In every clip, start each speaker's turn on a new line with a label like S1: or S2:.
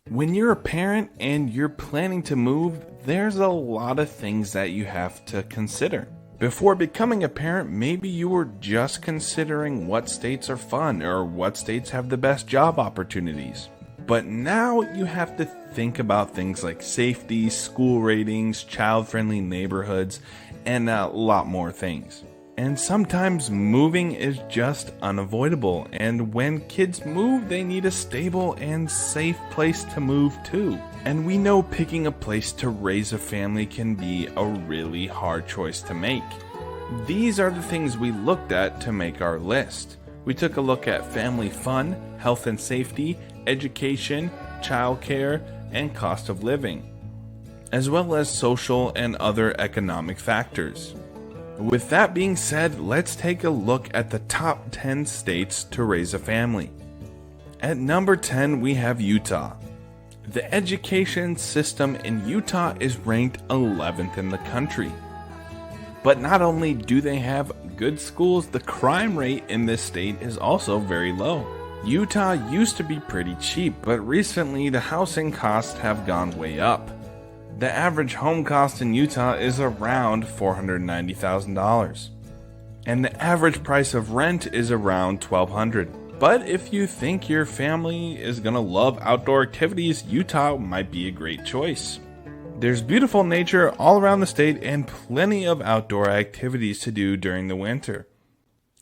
S1: When you're a parent and you're planning to move, there's a lot of things that you have to consider. Before becoming a parent, maybe you were just considering what states are fun or what states have the best job opportunities. But now you have to think about things like safety, school ratings, child-friendly neighborhoods, and a lot more things. And sometimes moving is just unavoidable, and when kids move, they need a stable and safe place to move to. And we know picking a place to raise a family can be a really hard choice to make. These are the things we looked at to make our list. We took a look at family fun, health and safety, education, childcare, and cost of living, as well as social and other economic factors. With that being said, let's take a look at the top 10 states to raise a family. At number 10, we have Utah. The education system in Utah is ranked 11th in the country. But not only do they have good schools, the crime rate in this state is also very low. Utah used to be pretty cheap, but recently the housing costs have gone way up. The average home cost in Utah is around $490,000, and the average price of rent is around $1,200. But if you think your family is gonna love outdoor activities, Utah might be a great choice. There's beautiful nature all around the state and plenty of outdoor activities to do during the winter.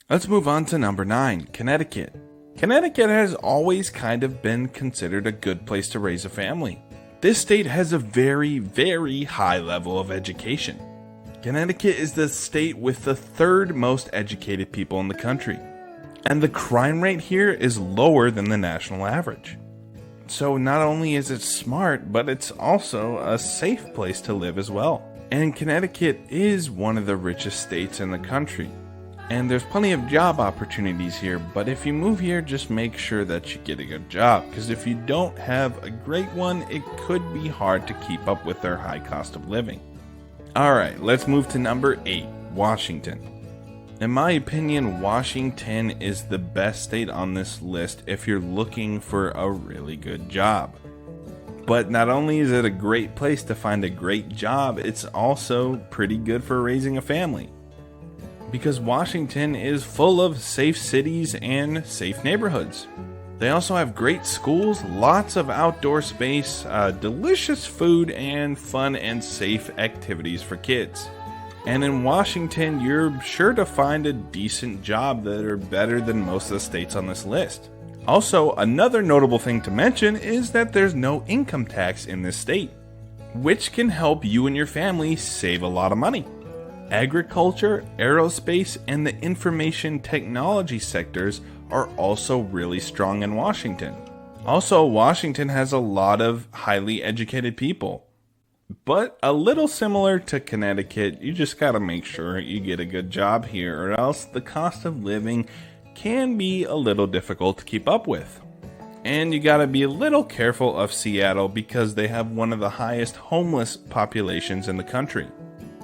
S1: Let's move on to number 9, Connecticut. Connecticut has always kind of been considered a good place to raise a family. This state has a very, very high level of education. Connecticut is the state with the third most educated people in the country, and the crime rate here is lower than the national average. So not only is it smart, but it's also a safe place to live as well. And Connecticut is one of the richest states in the country. And there's plenty of job opportunities here, but if you move here, just make sure that you get a good job, because if you don't have a great one, it could be hard to keep up with their high cost of living. Alright, let's move to number 8, Washington. In my opinion, Washington is the best state on this list if you're looking for a really good job. But not only is it a great place to find a great job, it's also pretty good for raising a family, because Washington is full of safe cities and safe neighborhoods. They also have great schools, lots of outdoor space, delicious food, and fun and safe activities for kids. And in Washington, you're sure to find a decent job that are better than most of the states on this list. Also, another notable thing to mention is that there's no income tax in this state, which can help you and your family save a lot of money. Agriculture, aerospace, and the information technology sectors are also really strong in Washington. Also, Washington has a lot of highly educated people. But a little similar to Connecticut, you just gotta make sure you get a good job here, or else the cost of living can be a little difficult to keep up with. And you gotta be a little careful of Seattle because they have one of the highest homeless populations in the country.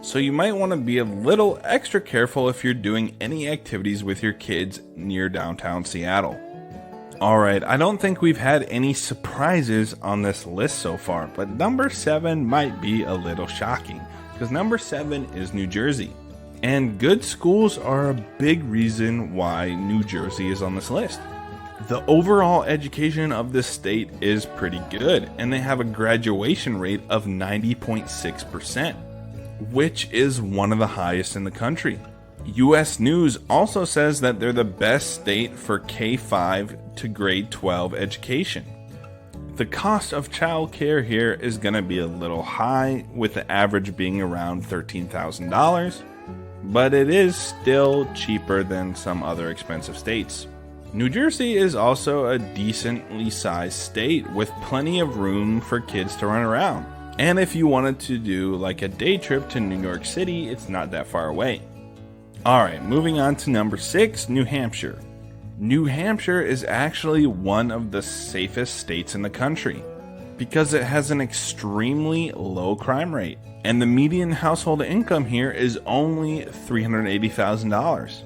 S1: So you might want to be a little extra careful if you're doing any activities with your kids near downtown Seattle. Alright, I don't think we've had any surprises on this list so far, but number 7 might be a little shocking, because number 7 is New Jersey. And good schools are a big reason why New Jersey is on this list. The overall education of this state is pretty good, and they have a graduation rate of 90.6%. which is one of the highest in the country. US News also says that they're the best state for K-5 to grade 12 education. The cost of childcare here is going to be a little high, with the average being around $13,000, but it is still cheaper than some other expensive states. New Jersey is also a decently sized state with plenty of room for kids to run around. And if you wanted to do like a day trip to New York City, it's not that far away. Alright, moving on to number 6, New Hampshire. New Hampshire is actually one of the safest states in the country because it has an extremely low crime rate, and the median household income here is only $380,000,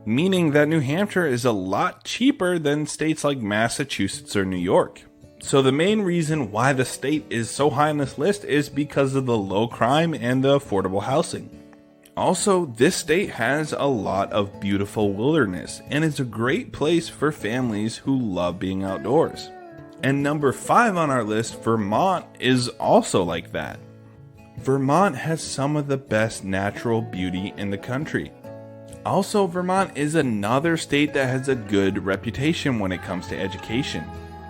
S1: meaning that New Hampshire is a lot cheaper than states like Massachusetts or New York. So the main reason why the state is so high on this list is because of the low crime and the affordable housing. Also, this state has a lot of beautiful wilderness and is a great place for families who love being outdoors. And number 5 on our list, Vermont, is also like that. Vermont has some of the best natural beauty in the country. Also, Vermont is another state that has a good reputation when it comes to education.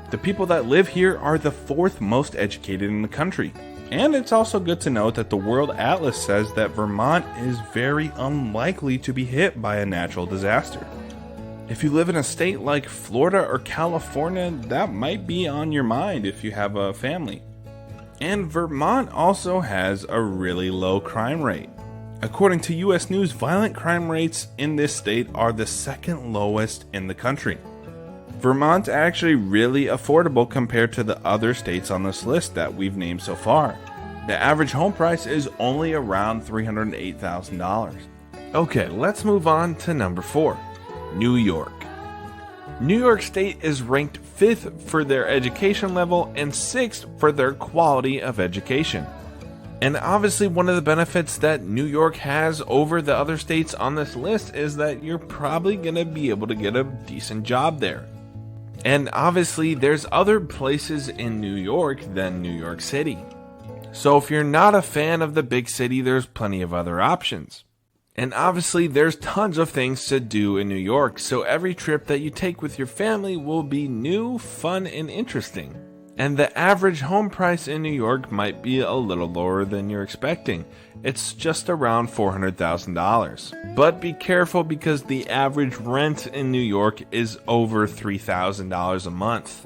S1: The people that live here are the 4th most educated in the country. And it's also good to note that the World Atlas says that Vermont is very unlikely to be hit by a natural disaster. If you live in a state like Florida or California, that might be on your mind if you have a family. And Vermont also has a really low crime rate. According to US News, violent crime rates in this state are the 2nd lowest in the country. Vermont's actually really affordable compared to the other states on this list that we've named so far. The average home price is only around $308,000. Okay, let's move on to number 4, New York. New York State is ranked 5th for their education level and 6th for their quality of education. And obviously one of the benefits that New York has over the other states on this list is that you're probably going to be able to get a decent job there. And obviously there's other places in New York than New York City. So if you're not a fan of the big city, there's plenty of other options. And obviously there's tons of things to do in New York, so every trip that you take with your family will be new, fun, and interesting. And the average home price in New York might be a little lower than you're expecting. It's just around $400,000. But be careful because the average rent in New York is over $3,000 a month.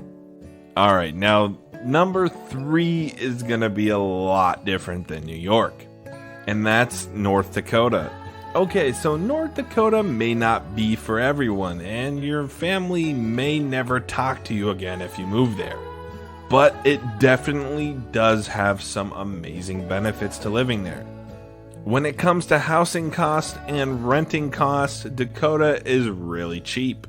S1: Alright, now number 3 is going to be a lot different than New York. And that's North Dakota. Okay, so North Dakota may not be for everyone, and your family may never talk to you again if you move there. But it definitely does have some amazing benefits to living there. When it comes to housing costs and renting costs, Dakota is really cheap.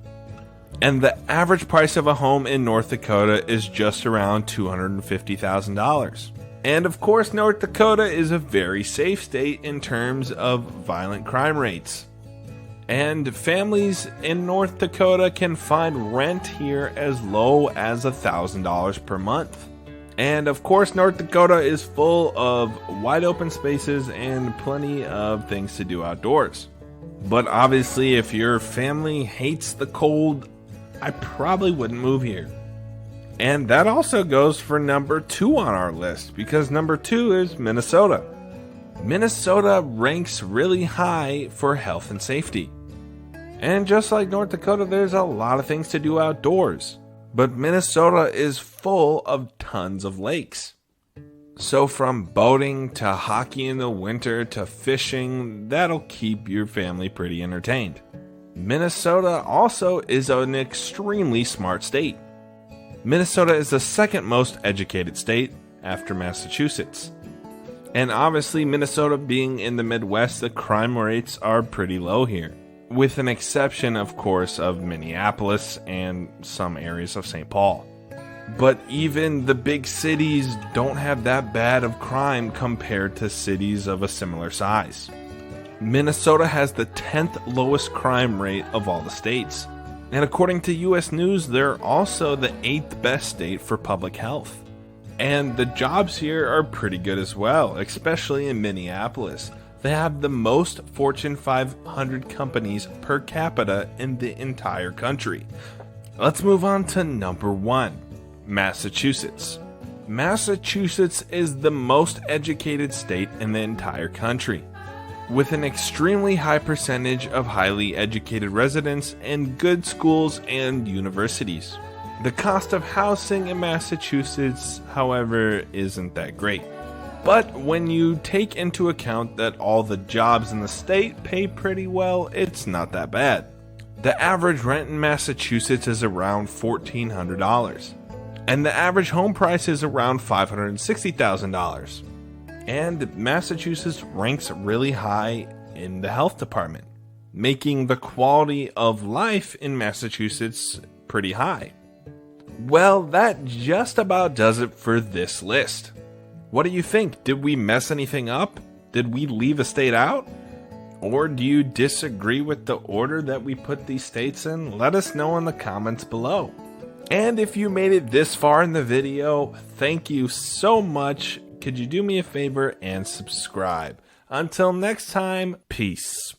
S1: And the average price of a home in North Dakota is just around $250,000. And of course, North Dakota is a very safe state in terms of violent crime rates. And families in North Dakota can find rent here as low as $1,000 per month. And of course, North Dakota is full of wide open spaces and plenty of things to do outdoors. But obviously, if your family hates the cold, I probably wouldn't move here. And that also goes for number 2 on our list, because number 2 is Minnesota. Minnesota ranks really high for health and safety. And just like North Dakota, there's a lot of things to do outdoors. But Minnesota is full of tons of lakes. So from boating to hockey in the winter to fishing, that'll keep your family pretty entertained. Minnesota also is an extremely smart state. Minnesota is the 2nd most educated state after Massachusetts. And obviously, Minnesota being in the Midwest, the crime rates are pretty low here. With an exception, of course, of Minneapolis and some areas of St. Paul. But even the big cities don't have that bad of crime compared to cities of a similar size. Minnesota has the 10th lowest crime rate of all the states. And according to US News, they're also the 8th best state for public health. And the jobs here are pretty good as well, especially in Minneapolis. They have the most Fortune 500 companies per capita in the entire country. Let's move on to number 1, Massachusetts. Massachusetts is the most educated state in the entire country, with an extremely high percentage of highly educated residents and good schools and universities. The cost of housing in Massachusetts, however, isn't that great. But when you take into account that all the jobs in the state pay pretty well, it's not that bad. The average rent in Massachusetts is around $1,400, and the average home price is around $560,000. And Massachusetts ranks really high in the health department, making the quality of life in Massachusetts pretty high. Well, that just about does it for this list. What do you think? Did we mess anything up? Did we leave a state out? Or do you disagree with the order that we put these states in? Let us know in the comments below. And if you made it this far in the video, thank you so much. Could you do me a favor and subscribe? Until next time, peace.